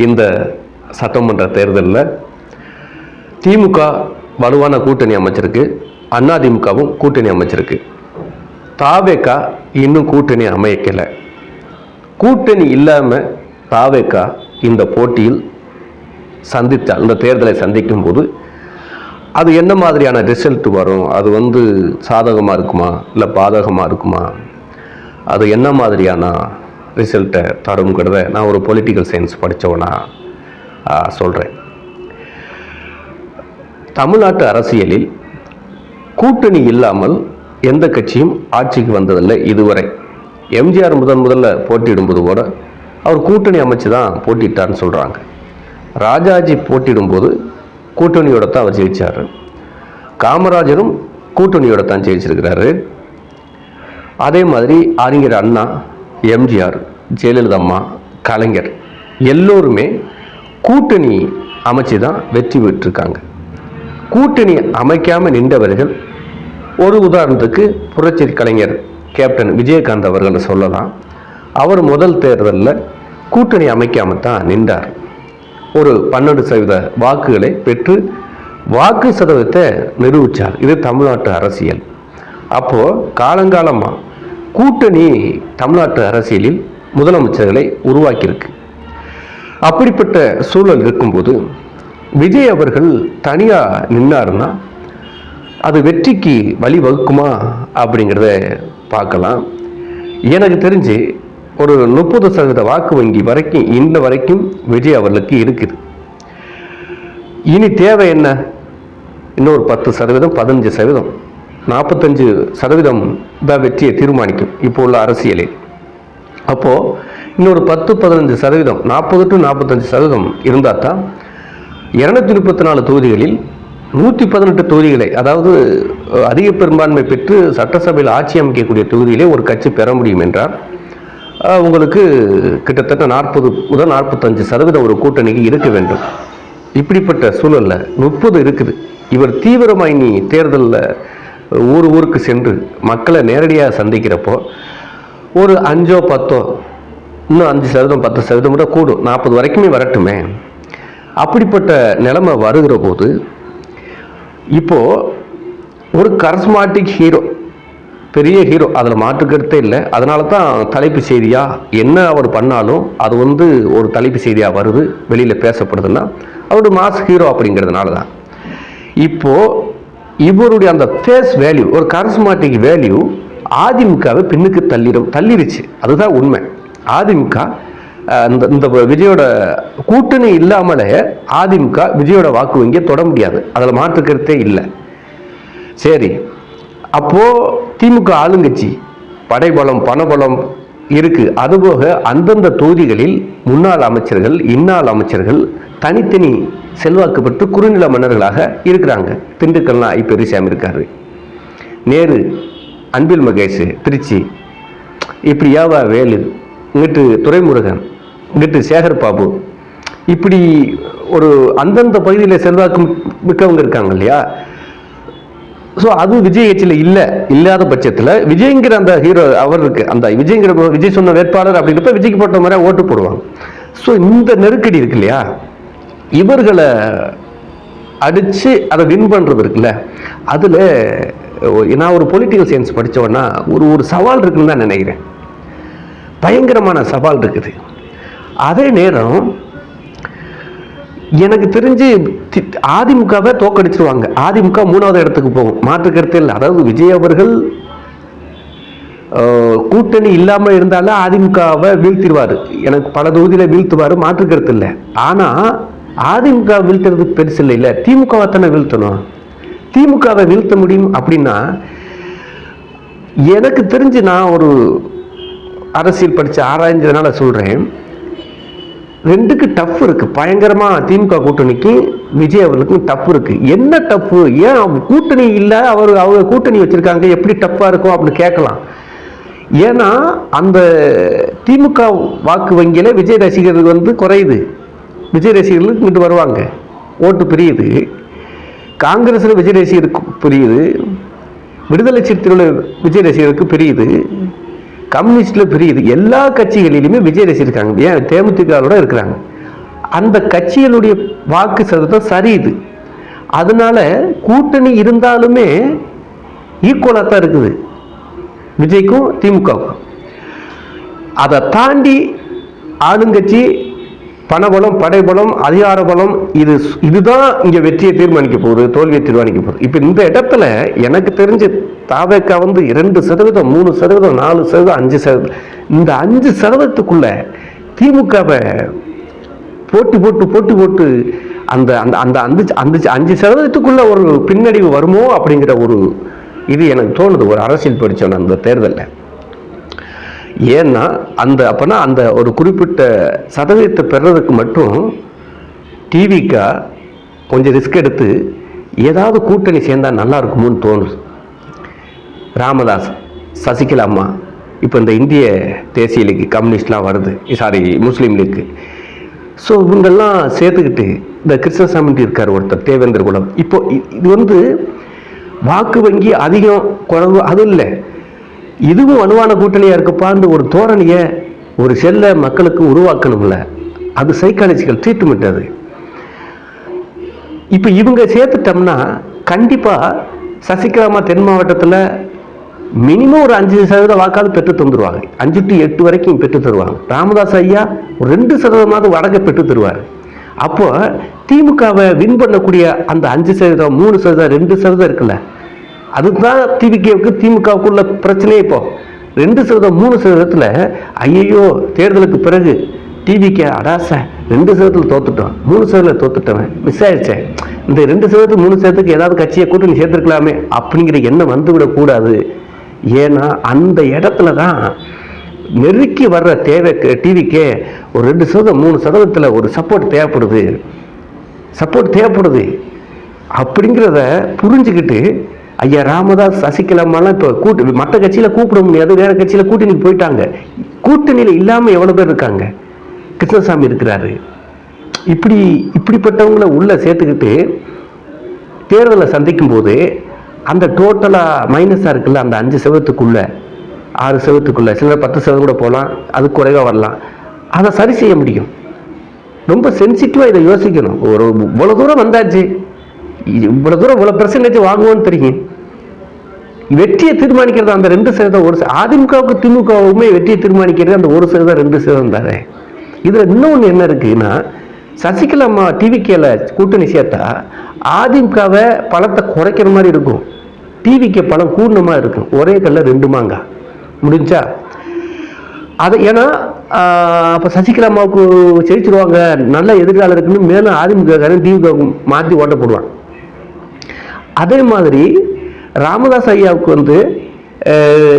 இந்த சட்டமன்ற தேர்தலில் திமுக வலுவான கூட்டணி அமைச்சிருக்கு, அதிமுகவும் கூட்டணி அமைச்சிருக்கு. தாவேகா இன்னும் கூட்டணி அமைக்கலை. கூட்டணி இல்லாமல் தாவேகா இந்த போட்டியில் சந்தித்தால், இந்த தேர்தலை சந்திக்கும் போது அது என்ன மாதிரியான ரிசல்ட் வரும், அது சாதகமாக இருக்குமா இல்லை பாதகமாக இருக்குமா, அது என்ன மாதிரியான ரிசல்ட்டை தருங்கிறத நான் ஒரு பொலிட்டிக்கல் சயின்ஸ் படித்தவனா சொல்கிறேன். தமிழ்நாட்டு அரசியலில் கூட்டணி இல்லாமல் எந்த கட்சியும் ஆட்சிக்கு வந்ததில்லை இதுவரை. எம்ஜிஆர் முதல்ல போட்டியிடும்போது கூட அவர் கூட்டணி அமைச்சு தான் போட்டிட்டார்னு சொல்கிறாங்க. ராஜாஜி போட்டியிடும்போது கூட்டணியோட தான் அவர் ஜெயிச்சார். காமராஜரும் கூட்டணியோட தான் ஜெயிச்சிருக்கிறாரு. அதே மாதிரி அறிஞர் அண்ணா, எம்ஜிஆர், ஜெயலலிதா அம்மா, கலைஞர் எல்லோருமே கூட்டணி அமைச்சு தான் வெற்றி பெற்றிருக்காங்க. கூட்டணி அமைக்காமல் நின்றவர்கள், ஒரு உதாரணத்துக்கு புரட்சி கலைஞர் கேப்டன் விஜயகாந்த் அவர்கள் சொல்லலாம். அவர் முதல் தேர்தலில் கூட்டணி அமைக்காமல் தான் நின்றார். ஒரு 12% வாக்குகளை பெற்று வாக்கு சதவீதத்தை நிரூபித்தார். இது தமிழ்நாட்டு அரசியல். அப்போது காலங்காலமாக கூட்டணி தமிழ்நாட்டு அரசியலில் முதலமைச்சர்களை உருவாக்கியிருக்கு. அப்படிப்பட்ட சூழல் இருக்கும்போது விஜய் அவர்கள் தனியாக நின்னாருன்னா அது வெற்றிக்கு வழிவகுக்குமா அப்படிங்கிறத பார்க்கலாம். எனக்கு தெரிஞ்சு ஒரு 30% வாக்கு வங்கி வரைக்கும் இந்த வரைக்கும் விஜய் அவர்களுக்கு இருக்குது. இனி தேவை என்ன? இன்னொரு 10%, 15%, 45% தான் வெற்றியை தீர்மானிக்கும் இப்போ உள்ள அரசியலில். அப்போது இன்னொரு 10-15%, 40 to 45% இருந்தால் தான் 234 தொகுதிகளில் 118 தொகுதிகளை, அதாவது அதிக பெரும்பான்மை பெற்று சட்டசபையில் ஆட்சி அமைக்கக்கூடிய தொகுதியிலே ஒரு கட்சி பெற முடியும் என்றால் உங்களுக்கு கிட்டத்தட்ட 40 முதல் 45% ஒரு கூட்டணிக்கு இருக்க வேண்டும். இப்படிப்பட்ட சூழலில் 30 இருக்குது. இவர் தீவிரமாக இனி தேர்தலில் ஊருக்கு சென்று மக்களை நேரடியாக சந்திக்கிறப்போ ஒரு 5-10, இன்னும் 5%, 10% கூட கூடும், 40 வரைக்குமே வரட்டுமே. அப்படிப்பட்ட நிலைமை வருகிற போது இப்போது ஒரு கரிஸ்மாட்டிக் ஹீரோ, பெரிய ஹீரோ, அதில் மாற்றுக்கருத்தே இல்லை. அதனால தான் தலைப்பு செய்தியாக என்ன அவர் பண்ணாலும் அது ஒரு தலைப்பு செய்தியாக வருது, வெளியில் பேசப்படுதுன்னா அவர் மாஸ் ஹீரோ அப்படிங்கிறதுனால தான். இப்போது இவருடைய அந்த ஃபேஸ் வேல்யூ, ஒரு கரிஸ்மாட்டிக் வேல்யூ அதிமுகவை பின்னுக்கு தள்ளிருச்சு. அதுதான் உண்மை. அதிமுக இந்த விஜயோட கூட்டணி இல்லாமலே அதிமுக விஜயோட வாக்கு வங்கியை தொட முடியாது, அதில் மாற்றுக்கருத்தே இல்லை. சரி, அப்போது திமுக ஆளுங்கட்சி படைபலம், பணபலம் இருக்குது. அதுபோக அந்தந்த தொகுதிகளில் முன்னாள் அமைச்சர்கள், இன்னாள் அமைச்சர்கள் தனித்தனி செல்வாக்கு பெற்று குறுநில மன்னர்களாக இருக்கிறாங்க. திண்டுக்கல்னா ஐ பெரியசாமி இருக்காரு, நேரு, அன்பில் மகேஷ் திருச்சி, இப்படி யாவா வேலு, இங்கிட்டு துரைமுருகன், இங்கிட்டு சேகர் பாபு, இப்படி ஒரு அந்தந்த பகுதியில் செல்வாக்கு மிக்கவங்க இருக்காங்க இல்லையா. ஸோ அது விஜய் கட்சியில் இல்லாத பட்சத்தில் விஜய்ங்கிற அந்த ஹீரோ அவர் இருக்கு, அந்த விஜய் சொன்ன வேட்பாளர் அப்படின்றப்ப விஜய்க்கு போட்ட மாதிரி ஓட்டு போடுவாங்க. ஸோ இந்த நெருக்கடி இருக்கு இல்லையா, இவர்களை அடித்து அதை வின் பண்ணுறது இருக்குல்ல, அதில் நான் ஒரு பொலிட்டிக்கல் சயின்ஸ் படித்தவன்னா ஒரு சவால் இருக்குன்னு தான் நினைக்கிறேன். பயங்கரமான சவால் இருக்குது. அதே நேரம் எனக்கு தெரிஞ்சு அதிமுகவை தோக்கடிச்சிருவாங்க. அதிமுக 3வது இடத்துக்கு போகும், மாற்றுக்கருத்து இல்லை. அதாவது விஜய் அவர்கள் கூட்டணி இல்லாமல் இருந்தாலும் அதிமுகவை வீழ்த்திடுவார், எனக்கு பல தொகுதியில் வீழ்த்துவார், மாற்றுக்கருத்து இல்லை. ஆனால் அதிமுக வீழ்த்துறதுக்கு பெருசு இல்லை, திமுகவை தானே வீழ்த்தணும். திமுகவை வீழ்த்த முடியும் அப்படின்னா எனக்கு தெரிஞ்சு நான் ஒரு அரசியல் படித்து ஆராய்ஞ்சதுனால சொல்கிறேன், 2க்கு டஃப் இருக்குது பயங்கரமாக. திமுக கூட்டணிக்கு விஜய் அவர்களுக்கும் டஃப் இருக்குது. என்ன டஃப்பு? ஏன் கூட்டணி இல்லை, அவங்க கூட்டணி வச்சுருக்காங்க, எப்படி டஃப்பாக இருக்கும் அப்படின்னு கேட்கலாம். ஏன்னா அந்த திமுக வாக்கு வங்கியில் விஜய் ரசிகர்கள் குறையுது, விஜய் ரசிகர்களுக்கு இங்கிட்டு வருவாங்க, ஓட்டு பிரியுது. காங்கிரஸில் விஜய் ரசிகருக்கு பிரியுது, விடுதலை சிறுத்தைகளில் விஜய் ரசிகருக்கு பிரியுது, கம்யூனிஸ்டில் பிரியுது. எல்லா கட்சிகளிலுமே விஜய் ரசிகர் இருக்காங்க. ஏன் தேமுதிகவோட இருக்கிறாங்க. அந்த கட்சிகளுடைய வாக்கு சதவீதம் சரியுது. அதனால கூட்டணி இருந்தாலுமே ஈக்குவலாக தான் இருக்குது விஜய்க்கும் திமுகவுக்கும். அதை தாண்டி ஆளுங்கட்சி பணபலம், படைபலம், அதிகார பலம், இதுதான் இங்கே வெற்றியை தீர்மானிக்க போகுது, தோல்வியை தீர்மானிக்க போகுது. இப்போ இந்த இடத்துல எனக்கு தெரிஞ்சு தாவேக்கா 2%, 3%, 4%, 5%, இந்த 5%க்குள்ள திமுகவை போட்டி போட்டு அந்த அந்த அந்த அந்த 5%க்குள்ள ஒரு பின்னடைவு வருமோ அப்படிங்கிற ஒரு இது எனக்கு தோணுது ஒரு அரசியல் படித்தவன் அந்த தேர்தலில். ஏன்னா அப்போனா அந்த ஒரு குறிப்பிட்ட சதவீதத்தை பெறதுக்கு மட்டும் டிவிக்கா கொஞ்சம் ரிஸ்க் எடுத்து ஏதாவது கூட்டணி சேர்ந்தால் நல்லா இருக்குமோன்னு தோணுது. ராமதாஸ், சசிகலா அம்மா, இப்போ இந்த இந்திய தேசிய லீக், கம்யூனிஸ்ட்லாம் வருது, சாரி முஸ்லீம் லீக்கு, ஸோ இவங்கெல்லாம் சேர்த்துக்கிட்டு இந்த கிருஷ்ணசாமி இருக்கார் ஒருத்தர், தேவேந்திர குலம். இப்போ இது வாக்கு வங்கி அதிகம் குறைவு அது இல்லை, இதுவும் வலுவான கூட்டணியாக இருக்குப்பான்னு ஒரு தோரணையை ஒரு செல்ல மக்களுக்கு உருவாக்கணும்ல. அது சைக்காலஜிக்கல் ட்ரீட்மெண்ட். அது இப்போ இவங்க சேர்த்துட்டோம்னா கண்டிப்பாக சசிகலாமா தென் மாவட்டத்தில் மினிமம் ஒரு 5% வாக்காவது பெற்று தந்துடுவாங்க. 5 to 8 வரைக்கும் பெற்று தருவாங்க. ராமதாஸ் ஐயா ஒரு 2% வடக்கை பெற்று தருவார். அப்போ திமுகவை வின் பண்ணக்கூடிய அந்த 5%, 3%, 2% இருக்குல்ல, அதுதான் டிவிகேவுக்கு திமுகவுக்குள்ள பிரச்சனையே. இப்போ 2%, 3%, ஐயோ தேர்தலுக்கு பிறகு டிவிகே அடாச 2% தோத்துட்டோம், 3% தோத்துட்டவன் மிஸ் ஆயிடுச்சேன், இந்த 2%, 3%க்கு ஏதாவது கட்சியை கூட்டணி சேர்த்துருக்கலாமே அப்படிங்கிற எண்ணம் வந்துவிடக்கூடாது. ஏன்னா அந்த இடத்துல தான் நெருக்கி வர்ற டிவிக்கே ஒரு 2%, 3% ஒரு சப்போர்ட் தேவைப்படுது அப்படிங்கிறத புரிஞ்சுக்கிட்டு ஐயா ராமதாஸ், சசிகலாமாலாம் இப்போ மற்ற கட்சியில் கூப்பிட முடியாது, வேற கட்சியில் கூட்டணிக்கு போயிட்டாங்க. கூட்டணியில் இல்லாமல் எவ்வளோ பேர் இருக்காங்க, கிருஷ்ணசாமி இருக்கிறாரு. இப்படிப்பட்டவங்களை உள்ள சேர்த்துக்கிட்டு தேர்தலை சந்திக்கும் போது அந்த டோட்டலாக மைனஸாக இருக்குல்ல, அந்த 5%, 6%, சிலர் 10% கூட போகலாம், அது குறைவாக வரலாம், அதை சரி செய்ய முடியும். ரொம்ப சென்சிட்டிவாக இதை யோசிக்கணும். இவ்வளோ தூரம் வந்தாச்சு, இவ்வளோ பெர்சன்டேஜ் வாங்குவோன்னு தெரியும். வெற்றியை தீர்மானிக்கிறது அந்த 2%. அதிமுகவுக்கு திமுகவுமே வெற்றியை தீர்மானிக்கிறது அந்த 1%, 2% தானே. இதில் இன்னொன்று என்ன இருக்குன்னா, சசிகலா அம்மா டிவிகேல கூட்டணி சேர்த்தா அதிமுகவை பலத்தை குறைக்கிற மாதிரி இருக்கும், டிவிகே பலம் கூடணுமா இருக்கும். ஒரே கல்ல 2 மாங்காய் முடிஞ்சா அதை. ஏன்னா அப்போ சசிகலா அம்மாவுக்கு ஜெயிச்சிருவாங்க, நல்ல எதிர்காலம் இருக்குன்னு மேலும் அதிமுக டிவிகே மாற்றி ஓட்ட போடுவான். அதே மாதிரி ராமதாஸ் ஐயாவுக்கு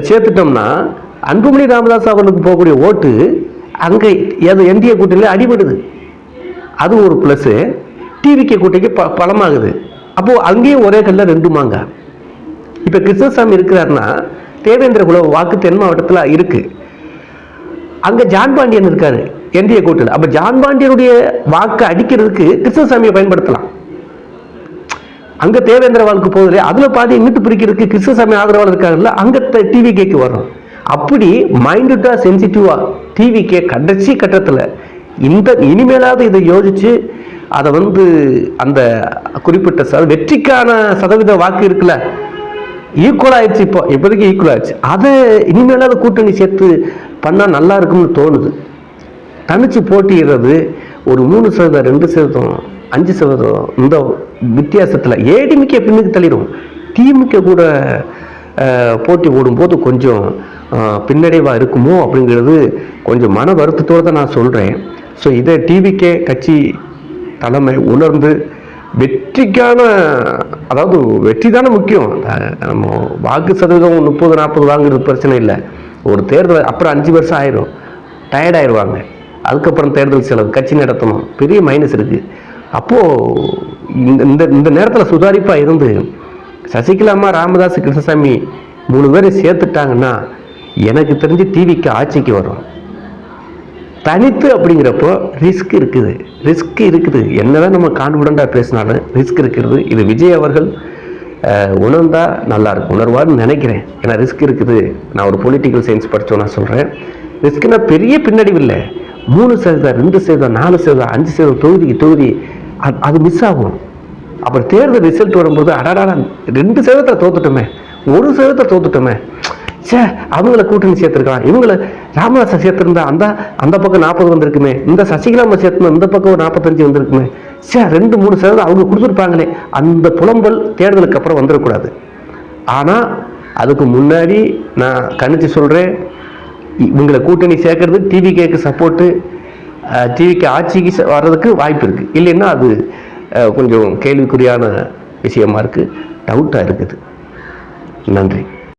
சேர்த்துட்டோம்னா அன்புமணி ராமதாஸ் அவர்களுக்கு போகக்கூடிய ஓட்டு அங்கே என்டிஏ கூட்டணியில் அடிபடுது. அது ஒரு ப்ளஸ்ஸு. டிவிகே கூட்டணிக்கு பலமாகுது. அப்போது அங்கேயும் ஒரே கல்ல 2 மாங்காய். இப்போ கிருஷ்ணசாமி இருக்கிறாருன்னா தேவேந்திர குல வாக்கு தென் மாவட்டத்தில் இருக்கு, அங்கே ஜான் பாண்டியன் இருக்காரு என்டிஏ கூட்டணி. அப்போ ஜான் பாண்டியனுடைய வாக்கு அடிக்கிறதுக்கு கிருஷ்ணசாமியை பயன்படுத்தலாம். அங்கே தேவேந்திர வாழ்க்கை போகுது, அதில் பாதி இங்கிட்டு பிரிக்கிறதுக்கு கிருஷ்ணசாமி ஆதரவாளர் இருக்காங்கல்ல, அங்கே டிவிகேக்கு வரும். அப்படி மைண்டா சென்சிட்டிவா டிவிகே கடைசி கட்டத்தில் இனிமேலாவது இதை யோசிச்சு அதை அந்த குறிப்பிட்ட வெற்றிக்கான சதவீத வாக்கு இருக்குல்ல, ஈக்குவல் ஆயிடுச்சு. இப்போதைக்கு ஈக்குவல் ஆயிடுச்சு. அதை இனிமேலாவது கூட்டணி சேர்த்து பண்ணால் நல்லா இருக்கும்னு தோணுது. தனிச்சு போட்டிடுறது ஒரு 3%, 2%, 5% இந்த வித்தியாசத்தில் ஏடிமிக்க பின்னுக்கு தள்ளிடும். திமுக கூட போட்டி ஓடும்போது கொஞ்சம் பின்னடைவாக இருக்குமோ அப்படிங்கிறது கொஞ்சம் மன வருத்தத்தோடு தான் நான் சொல்கிறேன். ஸோ இதை டிவிகே கட்சி தலைமை உணர்ந்து வெற்றிக்கான, அதாவது வெற்றி தானே முக்கியம். நம்ம வாக்கு சதவீதம் 30, 40 வாங்குறது பிரச்சனை இல்லை. ஒரு தேர்தல் அப்புறம் 5 வருஷம் ஆயிரும், டயர்டாயிருவாங்க. அதுக்கப்புறம் தேர்தல் செலவு, கட்சி நடத்தணும், பெரிய மைனஸ் இருக்குது. அப்போது இந்த நேரத்தில் சுதாரிப்பாக இருந்து சசிகலாமா, ராமதாஸ், கிருஷ்ணசாமி 3 பேரை சேர்த்துட்டாங்கன்னா எனக்கு தெரிஞ்சு டிவிக்கு ஆட்சிக்கு வரும். தனித்து அப்படிங்கிறப்போ ரிஸ்க் இருக்குது. என்னதான் நம்ம கான்ஃபிடண்டாக பேசினாலும் ரிஸ்க் இருக்கிறது. இது விஜய் அவர்கள் உணர்ந்தா நல்லா இருக்கும், உணர்வான்னு நினைக்கிறேன். ஏன்னா ரிஸ்க் இருக்குது. நான் ஒரு பொலிட்டிக்கல் சயின்ஸ் படித்தோன்னா சொல்கிறேன், ரிஸ்க்குன்னா பெரிய பின்னடைவு இல்லை, 3%, 2%, 4%, 5% தொகுதி அது மிஸ் ஆகும். அப்புறம் தேர்தல் ரிசல்ட் வரும்போது அடாடா 2% தோத்துட்டோமே, 1% தோத்துட்டோமே, சே அவங்கள கூட்டணி சேர்த்துருக்கலாம், இவங்களை ராமதாஸை சேர்த்துருந்தா அந்த பக்கம் 40 வந்திருக்குமே, இந்த சசிகலாமை சேர்த்துனா இந்த பக்கம் 45 வந்திருக்குமே, சே 2-3% அவங்க கொடுத்துருப்பாங்களே, அந்த புலம்பல் தேர்தலுக்கு அப்புறம் வந்துடக்கூடாது. ஆனால் அதுக்கு முன்னாடி நான் கணிச்சு சொல்கிறேன், இவங்களை கூட்டணி சேர்க்கறது டிவிகேக்கு சப்போர்ட்டு, டிவிக்கு ஆட்சிக்கு வர்றதுக்கு வாய்ப்பு இருக்குது. இல்லைன்னா அது கொஞ்சம் கேள்விக்குறியான விஷயமா இருக்குது, டவுட்டாக இருக்குது. நன்றி.